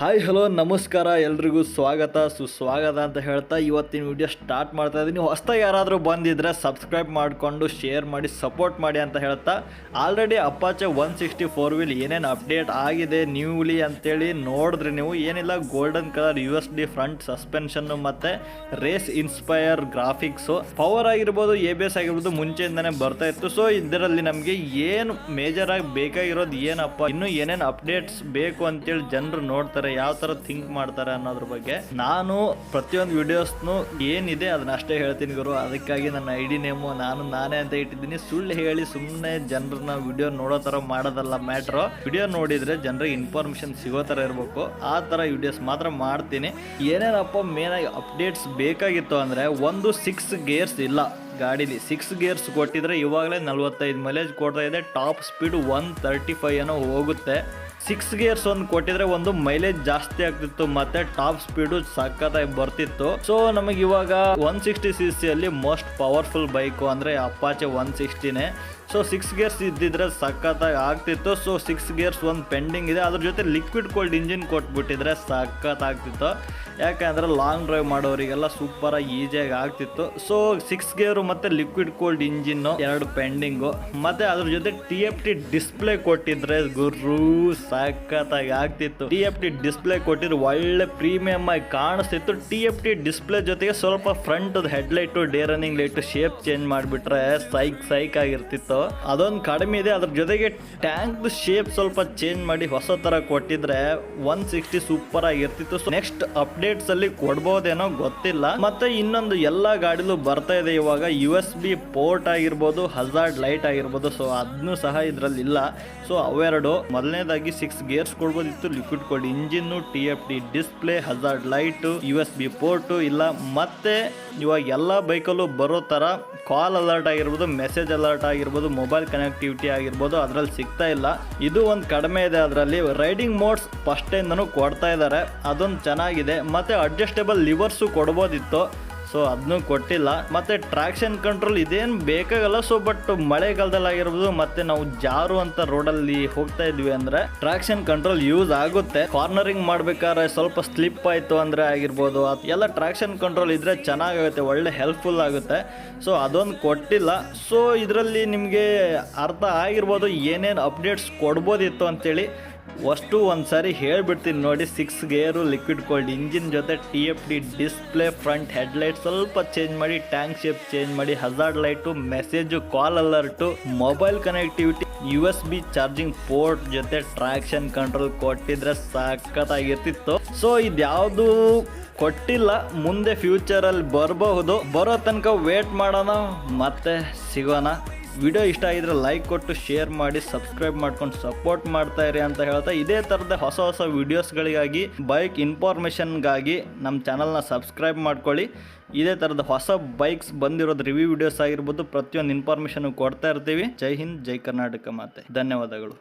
Hi hello ನಮಸ್ಕಾರ, ಎಲ್ರಿಗೂ ಸ್ವಾಗತ ಸುಸ್ವಾಗತ ಅಂತ ಹೇಳ್ತಾ ಇವತ್ತಿನ ವಿಡಿಯೋ ಸ್ಟಾರ್ಟ್ ಮಾಡ್ತಾ ಇದ್ದೀನಿ. ಹೊಸದಾಗಿ ಯಾರಾದರೂ ಬಂದಿದ್ದರೆ ಸಬ್ಸ್ಕ್ರೈಬ್ ಮಾಡಿಕೊಂಡು ಶೇರ್ ಮಾಡಿ ಸಪೋರ್ಟ್ ಮಾಡಿ ಅಂತ ಹೇಳ್ತಾ, ಆಲ್ರೆಡಿ ಅಪಾಚೆ 164 ವೀಲ್ ಏನೇನು ಅಪ್ಡೇಟ್ ಆಗಿದೆ ನ್ಯೂಲಿ ಅಂತೇಳಿ ನೋಡಿದ್ರಿ ನೀವು. ಏನಿಲ್ಲ, golden colour USD front suspension ಮತ್ತು ರೇಸ್ ಇನ್ಸ್ಪೈರ್ ಗ್ರಾಫಿಕ್ಸು, ಪವರ್ ಆಗಿರ್ಬೋದು, ABS ಆಗಿರ್ಬೋದು ಮುಂಚೆಯಿಂದನೇ ಬರ್ತಾ ಇತ್ತು. ಸೊ ಇದರಲ್ಲಿ ನಮಗೆ ಏನು ಮೇಜರಾಗಿ ಬೇಕಾಗಿರೋದು ಏನಪ್ಪ, ಇನ್ನೂ ಏನೇನು ಅಪ್ಡೇಟ್ಸ್ ಬೇಕು ಅಂತೇಳಿ ಜನರು ನೋಡ್ತಾರೆ, ಯಾವ ತರ ಥಿಂಕ್ ಮಾಡ್ತಾರೆ ಅನ್ನೋದ್ರ ಬಗ್ಗೆ ನಾನು ಪ್ರತಿಯೊಂದು ವಿಡಿಯೋಸ್ನು ಏನಿದೆ ಅದನ್ನ ಅಷ್ಟೇ ಹೇಳ್ತೀನಿ ಗುರು. ಅದಕ್ಕಾಗಿ ನನ್ನ ID ನೇಮು ನಾನೇ ಅಂತ ಇಟ್ಟಿದ್ದೀನಿ. ಸುಳ್ಳು ಹೇಳಿ ಸುಮ್ಮನೆ ಜನರನ್ನ ವಿಡಿಯೋ ನೋಡೋ ತರ ಮಾಡೋದಲ್ಲ ಮ್ಯಾಟ್ರು. ವಿಡಿಯೋ ನೋಡಿದ್ರೆ ಜನರಿಗೆ ಇನ್ಫಾರ್ಮೇಶನ್ ಸಿಗೋ ತರ ಇರಬೇಕು, ಆ ತರ ವಿಡಿಯೋಸ್ ಮಾತ್ರ ಮಾಡ್ತೀನಿ. ಏನೇನಪ್ಪ ಮೇನ್ ಆಗಿ ಅಪ್ಡೇಟ್ಸ್ ಬೇಕಾಗಿತ್ತು ಅಂದ್ರೆ, ಒಂದು 6 ಗೇರ್ಸ್ ಇಲ್ಲ ಗಾಡಿಲಿ. 6 ಗೇರ್ಸ್ ಕೊಟ್ಟಿದ್ರೆ ಇವಾಗಲೇ 45 ಮೈಲೇಜ್ ಕೊಡ್ತಾ ಇದೆ. ಟಾಪ್ ಸ್ಪೀಡ್ 135 ಏನೋ ಹೋಗುತ್ತೆ. 6 ಗೇರ್ಸ್ ಒಂದು ಕೊಟ್ಟಿದ್ರೆ ಒಂದು ಮೈಲೇಜ್ ಜಾಸ್ತಿ ಆಗ್ತಿತ್ತು ಮತ್ತೆ ಟಾಪ್ ಸ್ಪೀಡು ಸಖತ್ತಾಗಿ ಬರ್ತಿತ್ತು. ಸೊ ನಮಗೆ ಇವಾಗ 160cc ಅಲ್ಲಿ ಮೋಸ್ಟ್ ಪವರ್ಫುಲ್ ಬೈಕು ಅಂದ್ರೆ ಅಪಾಚೆ 160ನೇ. ಸೊ 6 ಗೇರ್ಸ್ ಇದ್ದಿದ್ರೆ ಸಖತ್ತಾಗಿ ಆಗ್ತಿತ್ತು. ಸೊ 6 ಗೇರ್ಸ್ ಒಂದು ಪೆಂಡಿಂಗ್ ಇದೆ. ಅದ್ರ ಜೊತೆ ಲಿಕ್ವಿಡ್ ಕೋಲ್ಡ್ ಇಂಜಿನ್ ಕೊಟ್ಬಿಟ್ಟಿದ್ರೆ ಸಖತ್ತಾಗ್ತಿತ್ತು. ಯಾಕಂದ್ರೆ ಲಾಂಗ್ ಡ್ರೈವ್ ಮಾಡೋರಿಗೆಲ್ಲ ಸೂಪರಾಗಿ ಈಸಿಯಾಗಿ ಆಗ್ತಿತ್ತು. ಸೊ 6 ಗೇರು ಮತ್ತು ಲಿಕ್ವಿಡ್ ಕೋಲ್ಡ್ ಇಂಜಿನ್ನು ಎರಡು ಪೆಂಡಿಂಗು, ಮತ್ತು ಅದ್ರ ಜೊತೆ TFT ಡಿಸ್ಪ್ಲೇ ಕೊಟ್ಟಿದ್ರೆ ಗುರು ಸಖತ್ತಾಗಿ ಆಗ್ತಿತ್ತು. TFT ಡಿಸ್ಪ್ಲೇ ಕೊಟ್ಟಿದ್ರೆ ಒಳ್ಳೆ ಪ್ರೀಮಿಯಮ್ ಆಗಿ ಕಾಣಿಸ್ತಿತ್ತು. TFT ಡಿಸ್ಪ್ಲೇ ಜೊತೆಗೆ ಸ್ವಲ್ಪ front headlight, day running light shape change ಮಾಡಿಬಿಟ್ರೆ ಸೈಕ್ ಆಗಿರ್ತಿತ್ತು. ಅದೊಂದು ಕಡಿಮೆ ಇದೆ. ಅದ್ರ ಜೊತೆಗೆ ಟ್ಯಾಂಕ್ ಶೇಪ್ ಸ್ವಲ್ಪ ಚೇಂಜ್ ಮಾಡಿ ಹೊಸ ತರ ಕೊಟ್ಟಿದ್ರೆ 160 ಸೂಪರ್ ಆಗಿರ್ತಿತ್ತು. ಸೊ ನೆಕ್ಸ್ಟ್ ಅಪ್ಡೇಟ್ಸ್ ಅಲ್ಲಿ ಕೊಡ್ಬೋದೇನೋ ಗೊತ್ತಿಲ್ಲ. ಮತ್ತೆ ಇನ್ನೊಂದು ಎಲ್ಲಾ ಗಾಡಿಲೂ ಬರ್ತಾ ಇದೆ ಇವಾಗ USB ಪೋರ್ಟ್ ಆಗಿರ್ಬೋದು, ಹಜಾರ್ಡ್ ಲೈಟ್ ಆಗಿರ್ಬೋದು. ಸೊ ಅದನ್ನು ಸಹ ಇದ್ರಲ್ಲಿ ಇಲ್ಲ. ಸೊ ಅವೆರಡು, ಮೊದಲನೇದಾಗಿ 6 ಗೇರ್ಸ್ ಕೊಡ್ಬೋದಿತ್ತು, liquid cold engine, TFT display, hazard light, USB port ಇಲ್ಲ. ಮತ್ತೆ ಇವಾಗ ಎಲ್ಲ ಬೈಕಲ್ಲೂ ಬರೋ ತರ ಕಾಲ್ ಅಲರ್ಟ್ ಆಗಿರ್ಬೋದು, ಮೆಸೇಜ್ ಅಲರ್ಟ್ ಆಗಿರ್ಬೋದು, ಮೊಬೈಲ್ ಕನೆಕ್ಟಿವಿಟಿ ಆಗಿರ್ಬೋದು ಅದರಲ್ಲಿ ಸಿಗ್ತಾ ಇಲ್ಲ. ಇದು ಒಂದು ಕಡಿಮೆ ಇದೆ. ಅದರಲ್ಲಿ ರೈಡಿಂಗ್ ಮೋಡ್ಸ್ ಫಸ್ಟ್ ಇಂದನೂ ಕೊಡ್ತಾ ಇದ್ದಾರೆ, ಅದೊಂದು ಚೆನ್ನಾಗಿದೆ. ಮತ್ತೆ ಅಡ್ಜಸ್ಟೇಬಲ್ ಲಿವರ್ಸು ಕೊಡ್ಬೋದಿತ್ತು, ಸೊ ಅದನ್ನು ಕೊಟ್ಟಿಲ್ಲ. ಮತ್ತೆ ಟ್ರಾಕ್ಷನ್ ಕಂಟ್ರೋಲ್ ಇದೇನು ಬೇಕಾಗಲ್ಲ. ಸೊ ಬಟ್ ಮಳೆಗಾಲದಲ್ಲಿ ಆಗಿರ್ಬೋದು, ಮತ್ತೆ ನಾವು ಜಾರು ಅಂತ ರೋಡಲ್ಲಿ ಹೋಗ್ತಾ ಇದ್ವಿ ಅಂದ್ರೆ ಟ್ರಾಕ್ಷನ್ ಕಂಟ್ರೋಲ್ ಯೂಸ್ ಆಗುತ್ತೆ. ಕಾರ್ನರಿಂಗ್ ಮಾಡ್ಬೇಕಾದ್ರೆ ಸ್ವಲ್ಪ ಸ್ಲಿಪ್ ಆಯ್ತು ಅಂದ್ರೆ ಆಗಿರ್ಬೋದು, ಎಲ್ಲ ಟ್ರಾಕ್ಷನ್ ಕಂಟ್ರೋಲ್ ಇದ್ರೆ ಚೆನ್ನಾಗುತ್ತೆ, ಒಳ್ಳೆ ಹೆಲ್ಪ್ಫುಲ್ ಆಗುತ್ತೆ. ಸೊ ಅದೊಂದು ಕೊಟ್ಟಿಲ್ಲ. ಸೊ ಇದರಲ್ಲಿ ನಿಮಗೆ ಅರ್ಥ ಆಗಿರ್ಬೋದು ಏನೇನು ಅಪ್ಡೇಟ್ಸ್ ಕೊಡ್ಬೋದಿತ್ತು ಅಂತೇಳಿ. ಅಷ್ಟು ಒಂದು ಸಾರಿ ಹೇಳ್ಬಿಡ್ತೀನಿ ನೋಡಿ. 6 ಗೇರು, ಲಿಕ್ವಿಡ್ ಕೋಲ್ಡ್ ಇಂಜಿನ್ ಜೊತೆ TFT ಡಿಸ್ಪ್ಲೇ, ಫ್ರಂಟ್ ಹೆಡ್ಲೈಟ್ ಸ್ವಲ್ಪ ಚೇಂಜ್ ಮಾಡಿ, ಟ್ಯಾಂಕ್ ಶೇಪ್ ಚೇಂಜ್ ಮಾಡಿ, hazard light, message, call alert, mobile connectivity, USB charging port ಜೊತೆ ಟ್ರಾಕ್ಷನ್ ಕಂಟ್ರೋಲ್ ಕೊಟ್ಟಿದ್ರೆ ಸಖತ್ತಾಗಿರ್ತಿತ್ತು. ಸೊ ಇದ್ಯಾವುದು ಕೊಟ್ಟಿಲ್ಲ, ಮುಂದೆ ಫ್ಯೂಚರಲ್ಲಿ ಬರಬಹುದು. ಬರೋ ತನಕ ವೇಟ್ ಮಾಡೋಣ, ಮತ್ತೆ ಸಿಗೋಣ. ವಿಡಿಯೋ ಇಷ್ಟ ಆಗಿದ್ರೆ ಲೈಕ್ ಕೊಟ್ಟು ಶೇರ್ ಮಾಡಿ ಸಬ್ಸ್ಕ್ರೈಬ್ ಮಾಡ್ಕೊಂಡು ಸಪೋರ್ಟ್ ಮಾಡ್ತಾ ಇರಿ ಅಂತ ಹೇಳ್ತಾ, ಇದೇ ಥರದ ಹೊಸ ವಿಡಿಯೋಸ್ಗಳಿಗಾಗಿ, ಬೈಕ್ ಇನ್ಫಾರ್ಮೇಷನ್ಗಾಗಿ ನಮ್ಮ ಚಾನಲ್ನ ಸಬ್ಸ್ಕ್ರೈಬ್ ಮಾಡ್ಕೊಳ್ಳಿ. ಇದೇ ಥರದ ಹೊಸ ಬೈಕ್ಸ್ ಬಂದಿರೋದು ರಿವ್ಯೂ ವಿಡಿಯೋಸ್ ಆಗಿರ್ಬೋದು, ಪ್ರತಿಯೊಂದು ಇನ್ಫಾರ್ಮೇಷನ್ ಕೊಡ್ತಾ ಇರ್ತೀವಿ. ಜೈ ಹಿಂದ್, ಜೈ ಕರ್ನಾಟಕ ಮಾತೆ. ಧನ್ಯವಾದಗಳು.